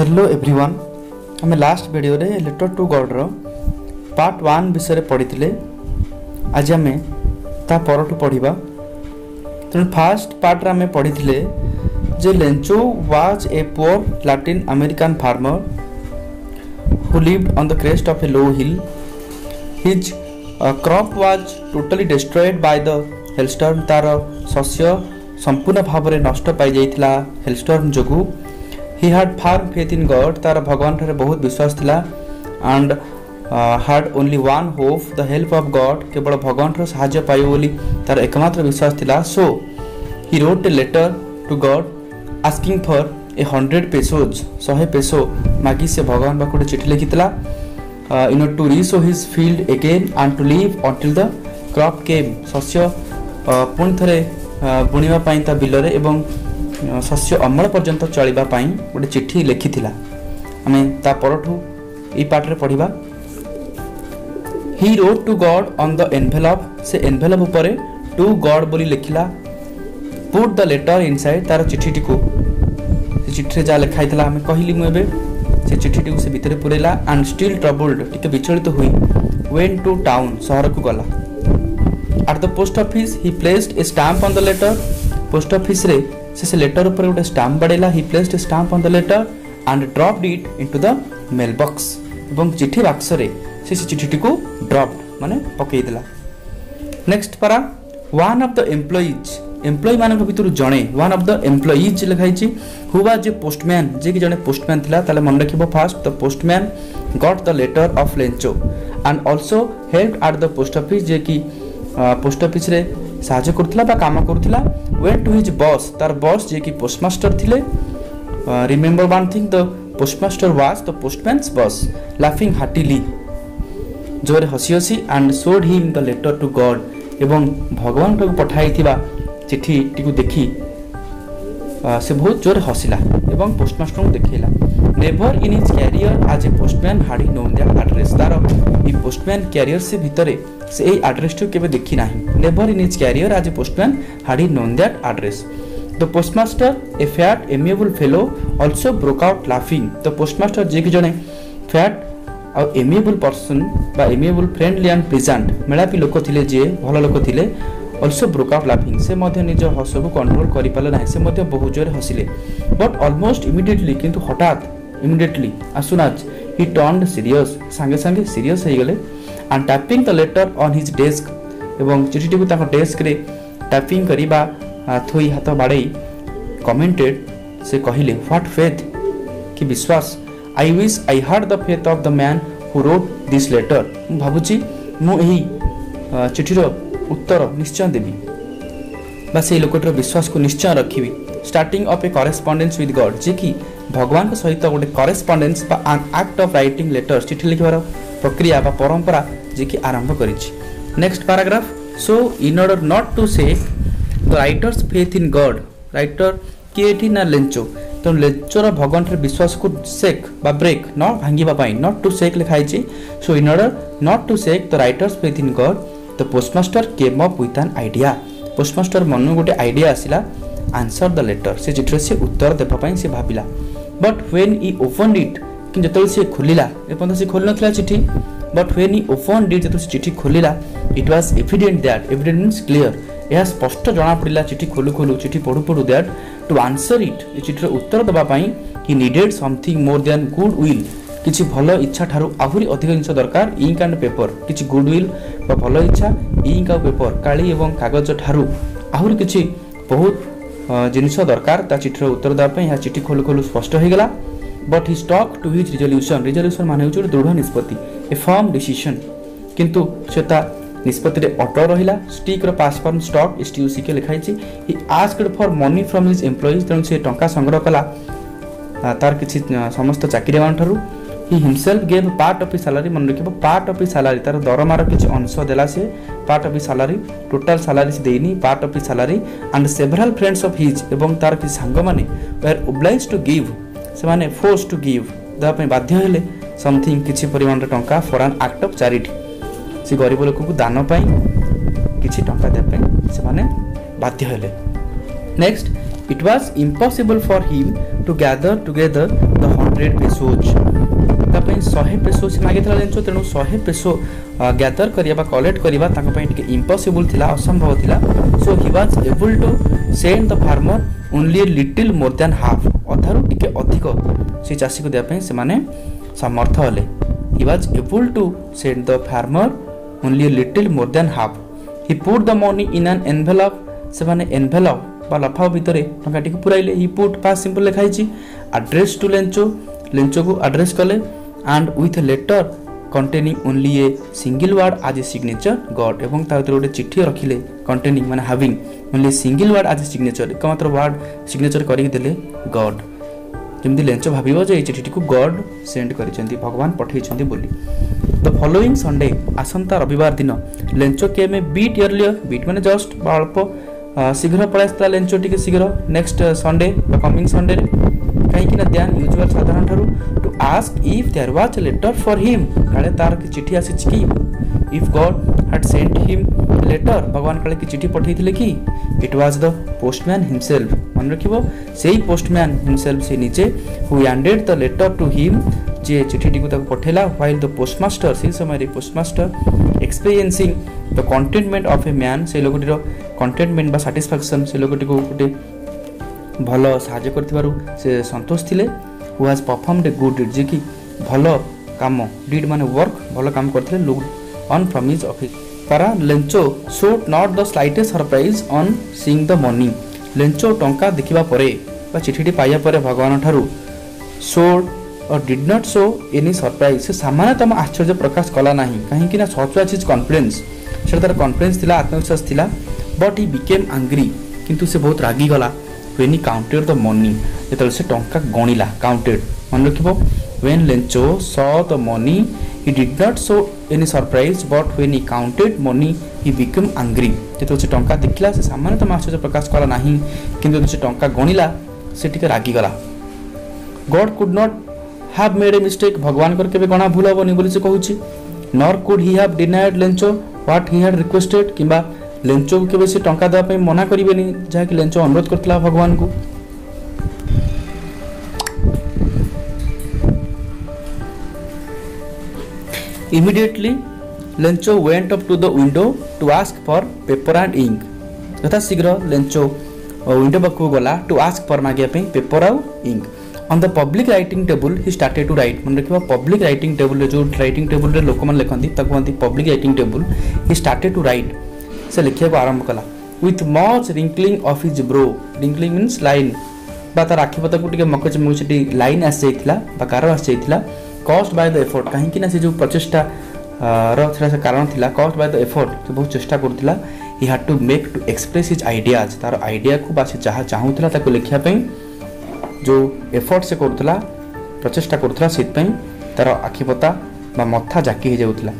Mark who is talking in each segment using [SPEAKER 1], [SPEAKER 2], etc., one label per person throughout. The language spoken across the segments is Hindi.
[SPEAKER 1] हेलो एवरीवन आम लास्ट वीडियो रे लेटर टू गॉड रो पार्ट 1 विषय पढ़ी आज आम ता परठू पढ़ा तेणु फास्ट पार्ट रे आम पढ़ी जे Lencho was a poor Latin American farmer who lived on the crest of a low hill his crop was totally destroyed by the hailstorm तार शस्य संपूर्ण भाव में नष्ट पाई जाइथिला हेलस्टॉर्म जोगु he had firm faith in God तार भगवान ठारे बहुत विश्वास थिला and had only one hope the help of God केवल भगवान ठारे सहायता पाइबो बोली तार एकमात्र विश्वास थिला so he wrote a letter to God asking for 100 pesos 100 peso मागी से भगवान बाकुडे चिठी लिखितला in order to resow his field again and to live until the crop came शस्य पुन थरे बुनिबा पई ता बिलरे एवं शस्य अमल पर्यंत चलवा गोटे चिठी लिखी आम ता परठू ई पार्ट रे पढ़ा ही wrote to God on the envelope से एनवेलप ऊपर टू गॉड बोली लिखिला पुट द लेटर इनसाइड तार चिठी को चिठी जहाँ लिखाई आम कहली मुझे से चिठी से भितर पुरेला एंड स्टिल ट्रबल्ड टिके विचलित हुई वेंट टू टाउन शहर को गला at the post office he placed a stamp on the letter post office रे से लेटर ऊपर गोटे स्टाम्प बड़ेला he placed a stamp on the letter and dropped it into the mail box एवं चिठी बाक्स रे से चिठी को ड्रॉप्ड माने पकई देला नेक्स्ट पारा वन ऑफ द एम्प्लॉई मानक भितर जणे वन ऑफ द एम्प्लॉईज लिखाई छि हु वाज ए पोस्टमैन जे कि जणे पोस्टमैन थिला ताले मन रखिबो fast the postman got the letter of Lencho and also help at the post office जे कि पोस्ट ऑफिस रे साहाय्य करथिला बा काम करथिला वेंट टू हिज बॉस तार बॉस जे कि पोस्टमास्टर थिले remember one thing the postmaster was the postman's boss laughing heartily जोरे हसी हसी and showed him the letter to God एवं भगवान को पठाइथिबा चिठी टिकु देखि से बहुत जोरे हसिला एवं पोस्टमास्टर को देखैला never in his career as a postman had he known that address तार ई पोस्टमैन कैरियर से भितरे से ए एड्रेस तो केबे देखि नाही never in his career as a postman had he known that address the postmaster a fat amiable fellow also broke out laughing the postmaster जे कि जने फैट और एमिएबल पर्सन बा एमिएबल फ्रेंडली एंड प्लेजेंट मेलापी लोक थिले जे भलो लोक थिले आल्सो ब्रोक आउट लाफिंग से मध्य निज हस को कंट्रोल करि पाले नाही से मध्य बहुत जोर हसिले बट ऑलमोस्ट इमीडिएटली किंतु हठात immediately as soon as he turned serious संगे संगे सीरियस हो गले and tapping the letter on his desk एवं चिठी को ताको डेस्क रे टैपिंग करिबा थोई हाथ बाड़े कमेंटेड से कहिले व्हाट फेथ कि विश्वास I wish I had the faith of the man who wrote this letter भाबुची मु एही चिठीर उत्तर निश्चय देबी बा से लोकटर विश्वास को निश्चय रखिबी starting of a correspondence with God जे कि भगवान सहित गोटे करेस्पोंडेंस बा an act of writing letters चिठी लिखिबार प्रक्रिया बा परंपरा जे कि आरंभ करिछि next paragraph so in order not to shake the writer's faith in God writer केठी ना लेंचो तो लेंचोर भगवान रे विश्वास को सेक बा ब्रेक न भांगिबा पाई नॉट टू सेक लिखाई छि so in order not to shake the writer's faith in God the postmaster came up with an idea postmaster मन गोटे आइडिया आसिला आंसर द लेटर से चिठी से उत्तर देबा पाई से भाबिला but when he opened it कि जतल से खोलिला एपन से खोल नथला चिठी but when he opened it जतल से चिठी खोलिला it was evident that evident means clear यह स्पष्ट जाना पड़िला चिठी खोलु खोलु चिठी पढु पढु दैट टू आंसर इट ए चिठीर उत्तर देबा पाई he needed something more than good will किछि भलो इच्छा ठारू आहुरी अधिक जिंस दरकार इंक एंड पेपर किछि गुड विल बा भलो इच्छा इंक और पेपर काली एवं कागज ठारू आहुरी किछि बहुत जिनिस दरकार ता चिठीर उत्तर देबा पई या चिठी खोलु खोलु स्पष्ट हो गेला but he stuck to his resolution माने होछ दृढ़ निष्पत्ति ए फर्म डिसीजन किंतु सेता निष्पत्ति रे अटल रहिला स्टिक रो पास फॉर्म स्टॉक एसटीयूसी के लिखाई छि he asked for money from his employees तन से टंका संग्रह कला तार किछि समस्त चाकरी मान ठारू he himself gave part of his salary मन रखिबो पार्ट ऑफ हिज सैलरी तार दरमार किछि अंश देला से part of his salary total salary से देनी part of his salary and several friends of his एवं तार कि संग माने वेयर ओब्लाइज टू गिव से माने फोर्स टू गिव दा पे बाध्य हेले समथिंग किछि परिमाण टंका for an act of charity से गरीब लोक को दान पाई किछि टंका दे पे से माने बाध्य हेले next It was impossible for him to gather together the 100 pesos. तापई 100 peso से मागितला लेंचो तेणु 100 पेसो गैदर करिया कलेक्ट करिया ताको पई टिके इम्पॉसिबल थिला असंभव थिला. So he was able to send the farmer only a little more than half. अधारु टिके अधिक से चासी को देया पई से माने समर्थ हले. He was able to send the farmer only a little more than half. He put the money in an envelope. से माने envelope बा लफाफ भितरे टंका टिके पुराइले. He put past simple लिखाई छी address to लेंचो लेंचो को एड्रेस कले and with a letter containing only a single word as a signature God. एवं ता भीतर गोटे चिट्ठी रखिले containing माने having only a single word as a signature एक मात्र वर्ड सिग्नेचर करिक देले God. जेमती लेंचो भाबिबो जे चिट्ठी को गॉड सेंड करिसेंती भगवान पठेइछंती बोली. द फॉलोइंग संडे आसंता रविवार दिन Lencho came a bit earlier. Bit माने जस्ट अल्प शीघ्र पळास्ता लेंचो टिके शीघ्र नेक्स्ट संडे बा कमिंग संडे रे काहे कि ना ध्यान यूजुअल साधारण थारु to ask if there was a letter for him. काले तार की चिट्ठी आसी कि if God had sent him letter भगवान काले की चिट्ठी पठेइथिले कि it was the postman himself. मन रखिबो सेही पोस्टमैन हिमसेल्फ से नीचे who handed the letter to him जे चिट्ठी को ताको पठेला व्हाइल द पोस्टमास्टर से समय रे postmaster experiencing the containment of a man से लोगटिरो कंटेंटमेंट बा सैटिस्फैक्शन से लोगटी को गुटे भलो सहाय्य करथिबारु से संतोष थिले. Who has performed a good deed जे कि भलो काम डीड माने वर्क भलो काम करथिले look on from his office. पारा Lencho showed not the slightest surprise on seeing the money. Lencho टंका देखिबा परे बा चिठीटी पाइया परे भगवान ठारू शोड और did not show any surprise से सामान्यतम आश्चर्य प्रकाश कला नाही काहे कि ना सरप्राइज इज कॉन्फिडेंस से तार कॉन्फिडेंस थिला आत्मविश्वास थिला. बट ही बिकेम एंग्री किंतु से बहुत रागी गला when he counted the money जेतल से टंका गणिला काउंटेड. मन रखिबो when Lencho saw the money he did not show any surprise but when he counted money he became angry. जेतो से टंका देखिला से सामान्यतम आश्चर्य प्रकाश कला नाही किंतु से टंका गणिला से टिके रागी गला. God could not have made a mistake. भगवान कर केबे गणा भूल होबनी बोली से कहूची. nor could he have denied Lencho what he had requested. किबा लेंचो केबे से टंका देबा पे मना करिवेनी जा कि लेंचो अनुरोध करतला भगवान को. Immediately, Lencho went up to the window to ask for paper and ink. यथा शीघ्र लेंचो विंडो पाखु गला टू आस्क फॉर मागिया पे पेपर आउ ink. On the public writing table he started to write. मन रखिबा पब्लिक राइटिंग टेबल रे जो राइटिंग टेबल रे लोक मन लिखंती ताको कहंती public writing table. He started to write से लिखिया को आरंभ कला with much wrinkling of his brow. Wrinkling means line बा तार आखि पता को टिके मकच मुचटी लाइन आस जाइथिला बा गारो आस जाइथिला. कॉस्ट बाय द एफर्ट कहीं कि ना से जो प्रचेष्टा रा से कारण थिला कॉस्ट बाय द एफर्ट तो बहुत चेष्टा करथिला. He had to make to express his ideas तार आइडिया को बा से चाहा चाहूथिला ताको लिखिया पई जो एफर्ट से करथिला प्रचेष्टा करथिला सेत पई तार आखि पता बा मथा जाकी हे जाउथिला.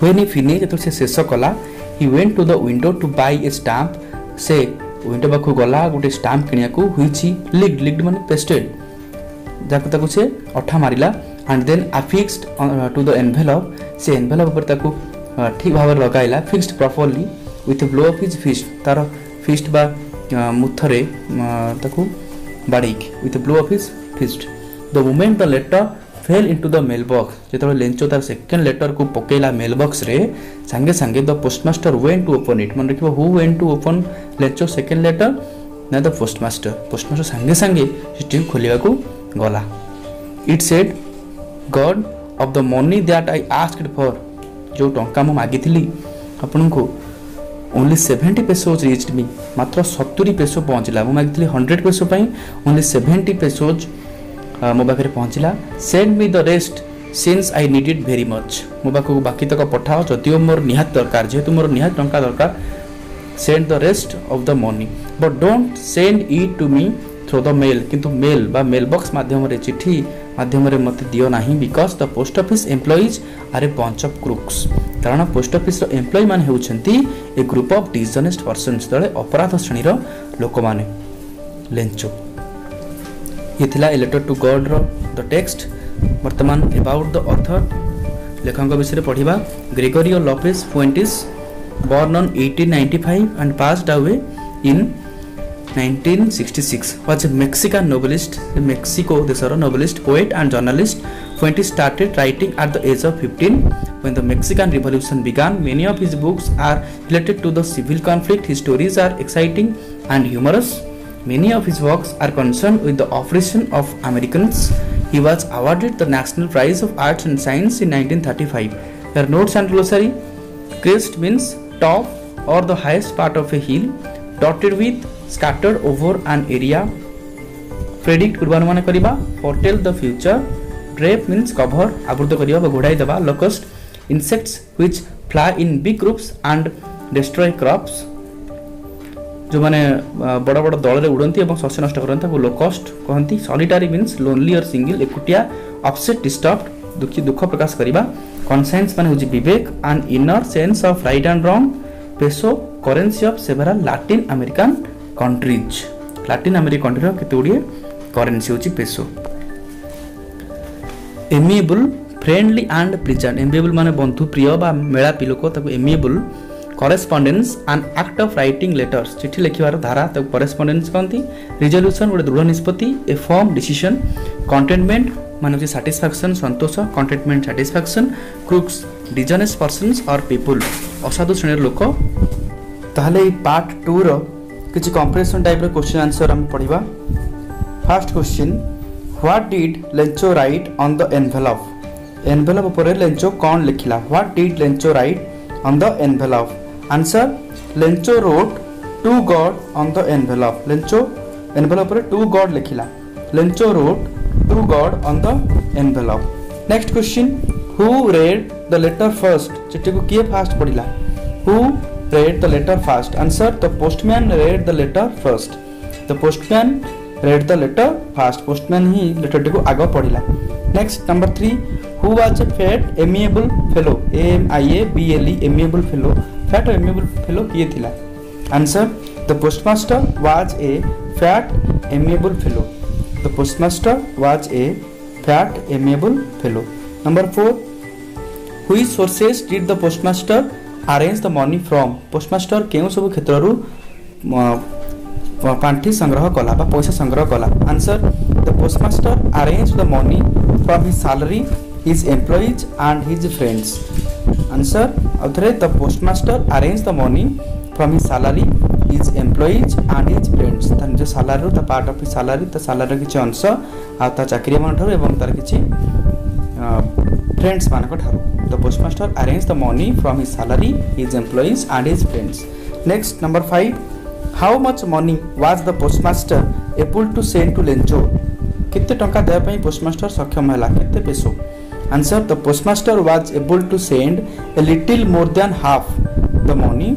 [SPEAKER 1] व्हेन ही फिनिश तो से शेष कला he went to the window to buy a stamp. से विंडो पाखु गला गोटे स्टैम्प किनिया को हुईची लिग्ड. लिग्ड माने पेस्टेड जाको ताको से अठा मारिला and then affixed to the envelope. से एनवेलप पर ताको ठीक भाव लगाइला fixed properly with blow of his fist. तार फिस्ट बा मुथरे ताको बाड़ीक with blow of his fist. The moment the letter fell into the mail box. जेतबे लेंचो तार सेकंड लेटर को पकेला मेल बॉक्स रे संगे संगे the postmaster went to open it. मन रखिबो who went to open Lencho second letter ना द पोस्टमास्टर. पोस्टमास्टर संगे संगे चिट्ठी खोलिबा को गला. It said God of the money that I asked for. जो टंका मु मागिथिली आपन को ओनली 70 पेसोज रीच्ड मी. मात्र 70 पेसो पहुंचला. मु मागिथिली 100 पेसो पई ओनली 70 पेसोज मो पाखरे पहुंचला. Send me the rest since I need it very much. मो पाखु बाकी तक पठाओ जदियो मोर निहात दरकार जेतु मोर निहात टंका दरकार. Send the rest of the money but don't send it to me through the mail. किंतु मेल बा मेल बॉक्स माध्यम रे चिट्ठी माध्यम रे मते दियो नाही because the post office employees are a bunch of crooks. कारण पोस्ट ऑफिस रो एम्प्लॉय मान हेउछंती a group of dishonest persons. तळे अपराध श्रेणी रो लोक माने. लेंचो ये थिला ए लेटर टू गॉड रो द टेक्स्ट. वर्तमान अबाउट द ऑथर लेखक विषय पढ़िबा. Gregorio Lopez Fuentes born on 1895 and passed away in 1966 was a Mexican novelist, Mexico desar novelist, poet and journalist. When he started writing at the age of 15, when the Mexican Revolution began, many of his books are related to the civil conflict. His stories are exciting and humorous. Many of his works are concerned with the oppression of Americans. He was awarded the National Prize of Arts and Science in 1935. There are notes and glossary. Crest means top or the highest part of a hill, dotted with, scattered over an area. Predict पूर्वानुमान करिबा, foretell the future. Drape means cover, आवृत करिबा बा घोड़ाई देबा. Locust, insects which fly in big groups and destroy crops. जो माने बड़ बड़ दल रे उड़ंती एवं शस्य नष्ट करंती ताको लोकस्ट कहंती. Solitary means lonely or single, एकुटिया. Upset, disturbed, दुख प्रकाश करिबा. Conscience माने होची विवेक, an inner sense of right and wrong. Peso, currency of several Latin American countries. Latin American country केते गुडिये currency होची peso. Amiable, friendly and pleasant. Amiable माने बंधु प्रिय बा मेलापी लोक ताको amiable. Correspondence, an act of writing letters. चिठी लिखिबार धारा ताको correspondence कहंती. Resolution गोटे दृढ़ निष्पत्ति, a firm decision. Contentment माने होची satisfaction Santosh. Contentment, satisfaction. Crooks, dishonest persons or people. असाधु श्रेणीर लोक. ताहले पार्ट 2 रो किछि कंप्रेशन टाइप रो क्वेश्चन आंसर हम पढिबा. First question, what did Lencho write on the envelope. Envelope ऊपर लेंचो कोन लिखिला. What did Lencho write on the envelope. Answer, Lencho wrote to God on the envelope. Lencho envelope रे टू गॉड लिखिला. Lencho wrote to God on the envelope. Next question, who read the letter first. चिट्ठी को किए फास्ट पढ़िला. Who read the letter first. Answer, the postman read the letter first. The postman read the letter first. Postman he letter T को आगे पढ़िला. Next, number 3, who was a fat amiable fellow. AMIABLE, amiable fellow. Fat amiable fellow किए थिला. Answer, the postmaster was a fat amiable fellow. The postmaster was a fat amiable fellow. Number 4, which sources did the postmaster arrange the money from. Postmaster केउ सब क्षेत्ररु पांठी संग्रह कला बा पैसा संग्रह कला. Answer, the postmaster arrange the money from his salary, his employees and his friends. Answer, अथरे the postmaster arrange the money from his salary, his employees and his friends. त निज salary the part of his salary, त सैलरी किछि अंश आ त चाकरी मान ठारो एवं तार किछि फ्रेंड्स मानक ठारो. The postmaster arranged the money from his salary, his employees and his friends. Next, number 5, how much money was the postmaster able to send to Lencho. कितने टंका देय पई postmaster सक्षम हैला, कितने peso. Answer, the postmaster was able to send a little more than half the money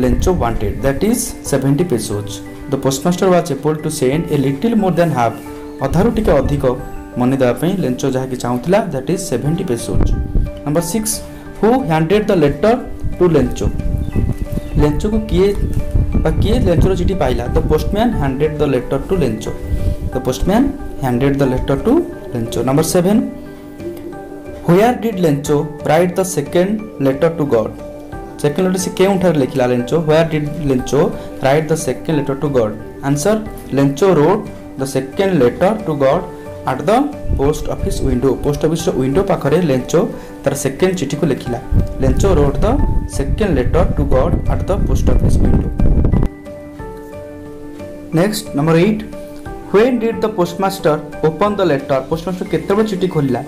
[SPEAKER 1] Lencho wanted, that is 70 pesos. The postmaster was able to send a little more than half, अधारु टिके अधिक मनी देवा पई लेंचो जहा कि चाहुतला, that is 70 pesos. Number 6, who handed the letter to Lencho. Lencho को किए लेंचो रो चिठी पाइला. The postman handed the letter to Lencho. The postman handed the letter to Lencho. Number 7, where did Lencho write the second letter to God. Second letter से केउ ठार लिखिला Lencho. Where did Lencho write the second letter to God. Answer, Lencho wrote the second letter to God at the post office window. Post office window पाखरे लेंचो तार सेकेंड चिठी को लिखिला. Lencho wrote the second letter to God at the post office window. Next, number 8, when did the postmaster open the letter. Postmaster केतेबे चिठी खोलिला.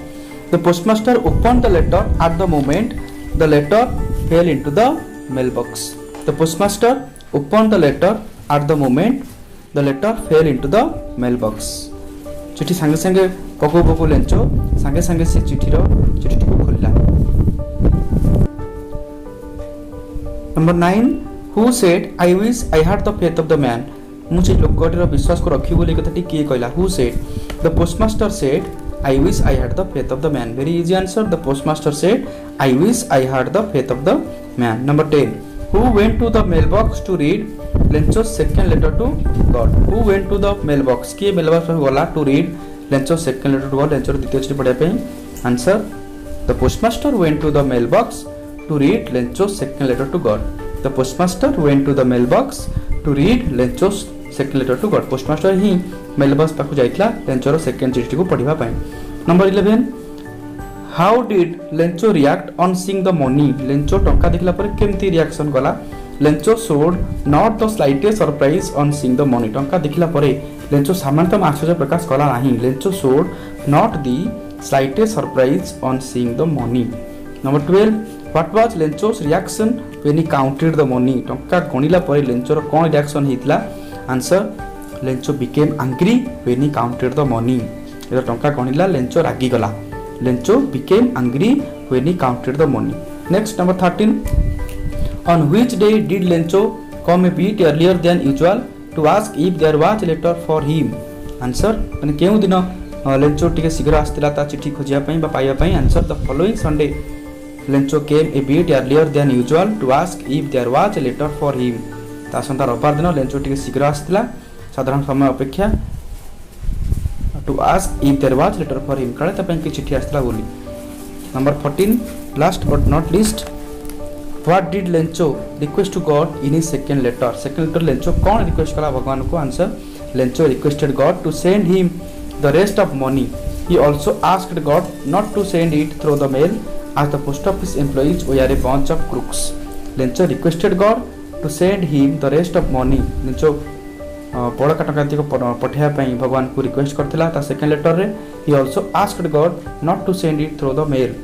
[SPEAKER 1] The postmaster opened the letter at the moment the letter fell into the mailbox. The postmaster opened the letter at the moment the letter fell into the mailbox. चिठी संगे संगे पको लेंचो संगे संगे से चिठी को खोलिला. Number 9, who said I wish I had the faith of the man. मुझे लोकटिर विश्वास को रखी बोली कथाटी किए कहला. Who said. The postmaster said I wish I had the faith of the man. Very easy answer. The postmaster said I wish I had the faith of the man. Number 10, who went to the mailbox to read Lencho's second letter to God. Who went to the mailbox. किए mailbox पर गला to read Lencho's second letter to God. Lencho द्वितीय चिठी पढ़िया पे. Answer, the postmaster went to the mailbox to read Lencho's second letter to God. The postmaster went to the mailbox to read Lencho's second letter to God. Postmaster ही मेल बॉक्स पाखु जाइतला लेंचोर सेकेंड चिठी को पढ़िबा पई। Number 11 how did Lencho react on seeing the money. Lencho टंका देखला पर केमती रिएक्शन गला। Lencho showed not the slightest surprise on seeing the money. टंका देखला पर लेंचो सामान्यतम आश्चर्य प्रकाश कला नाही। Lencho showed not the slightest surprise on seeing the money. Number 12 what was Lencho's reaction when he counted the money. टंका गणिला पर लेंचोर कोन रिएक्शन हितला। Answer Lencho became angry when he counted the money. एदा टंका गणिला लेंचो रागी गला। Lencho became angry when he counted the money. Next number 13 on which day did Lencho come a bit earlier than usual to ask if there was a letter for him. Answer माने केउ दिन लेंचो टिके शीघ्र आस्तिला ता चिठी खोजिया पई बा पाइया पई। Answer the following Sunday Lencho came a bit earlier than usual to ask if there was a letter for him. ता संता रविवार दिन लेंचो टिके शीघ्र आस्तिला साधारण समय अपेक्षा to ask if there was letter for him काले ता पई कि चिठी आस्तिला बोली। Number 14 last but not least what did Lencho request to God in his second letter. Second letter Lencho कौन रिक्वेस्ट कला भगवान को। Answer Lencho requested God to send him the rest of money. He also asked God not to send it through the mail as the post office employees were a bunch of crooks. Lencho requested God to send him the rest of money. Lencho बड़का टंका को पठाया पई भगवान को रिक्वेस्ट करथिला ता सेकंड लेटर रे। He also asked God not to send it through the mail.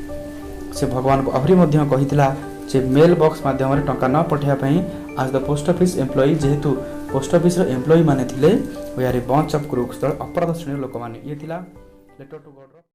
[SPEAKER 1] से भगवान को आहरी मध्य कहिथिला जे मेल बॉक्स माध्यम रे टंका न पठाया पई आज द पोस्ट ऑफिस एम्प्लॉई जेहेतु पोस्ट ऑफिस रे एम्प्लॉई माने थिले they are a bunch of crooks. अपराध श्रेणी लोक माने ये थिला लेटर टू गॉड।